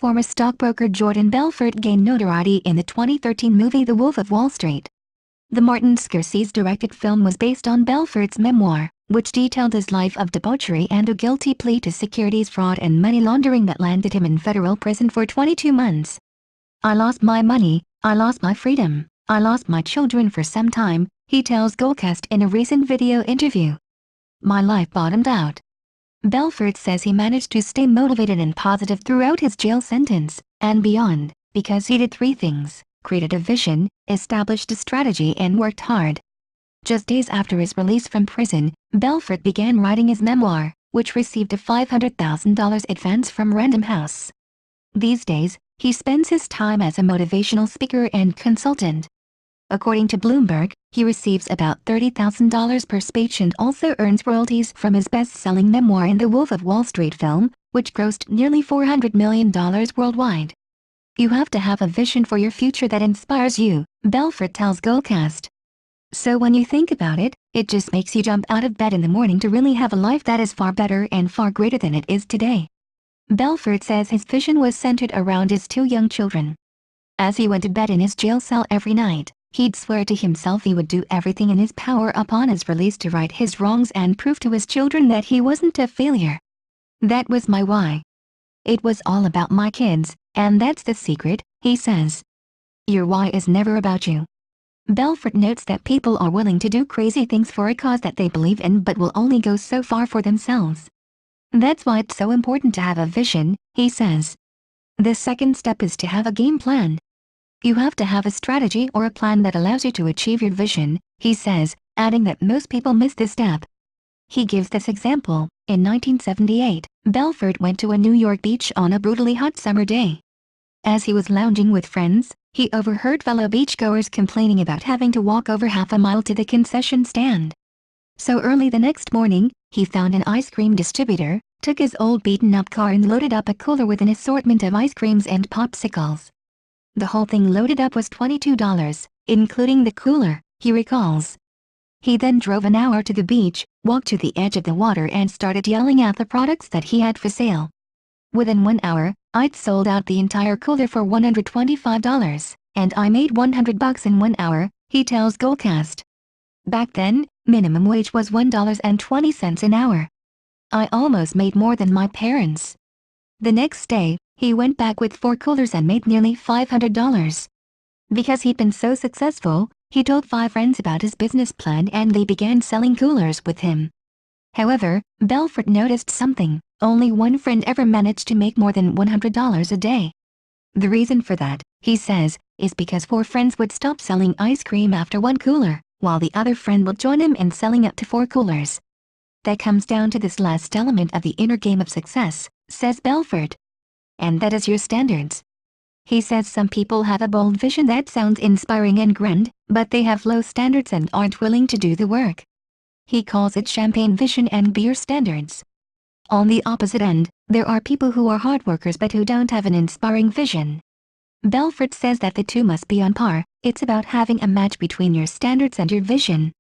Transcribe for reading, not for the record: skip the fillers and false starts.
Former stockbroker Jordan Belfort gained notoriety in the 2013 movie The Wolf of Wall Street. The Martin Scorcese-directed film was based on Belfort's memoir, which detailed his life of debauchery and a guilty plea to securities fraud and money laundering that landed him in federal prison for 22 months. "I lost my money, I lost my freedom, I lost my children for some time," he tells Goalcast in a recent video interview. "My life bottomed out." Belfort says he managed to stay motivated and positive throughout his jail sentence, and beyond, because he did three things: created a vision, established a strategy and worked hard. Just days after his release from prison, Belfort began writing his memoir, which received a $500,000 advance from Random House. These days, he spends his time as a motivational speaker and consultant. According to Bloomberg, he receives about $30,000 per speech and also earns royalties from his best-selling memoir in The Wolf of Wall Street film, which grossed nearly $400 million worldwide. "You have to have a vision for your future that inspires you," Belfort tells Goalcast. "So when you think about it, it just makes you jump out of bed in the morning to really have a life that is far better and far greater than it is today." Belfort says his vision was centered around his two young children. As he went to bed in his jail cell every night, he'd swear to himself he would do everything in his power upon his release to right his wrongs and prove to his children that he wasn't a failure. "That was my why. It was all about my kids, and that's the secret," he says. "Your why is never about you." Belfort notes that people are willing to do crazy things for a cause that they believe in but will only go so far for themselves. "That's why it's so important to have a vision," he says. "The second step is to have a game plan. You have to have a strategy or a plan that allows you to achieve your vision," he says, adding that most people miss this step. He gives this example: in 1978, Belfort went to a New York beach on a brutally hot summer day. As he was lounging with friends, he overheard fellow beachgoers complaining about having to walk over half a mile to the concession stand. So early the next morning, he found an ice cream distributor, took his old beaten-up car and loaded up a cooler with an assortment of ice creams and popsicles. The whole thing loaded up was $22, including the cooler, he recalls. He then drove an hour to the beach, walked to the edge of the water and started yelling out the products that he had for sale. "Within 1 hour, I'd sold out the entire cooler for $125, and I made $100 in 1 hour, he tells Goalcast. "Back then, minimum wage was $1.20 an hour. I almost made more than my parents." The next day, he went back with 4 coolers and made nearly $500. Because he'd been so successful, he told 5 friends about his business plan and they began selling coolers with him. However, Belfort noticed something: only one friend ever managed to make more than $100 a day. The reason for that, he says, is because 4 friends would stop selling ice cream after 1 cooler, while the other friend would join him in selling up to 4 coolers. "That comes down to this last element of the inner game of success," says Belfort. "And that is your standards." He says some people have a bold vision that sounds inspiring and grand, but they have low standards and aren't willing to do the work. He calls it champagne vision and beer standards. On the opposite end, there are people who are hard workers but who don't have an inspiring vision. Belfort says that the two must be on par. It's about having a match between your standards and your vision.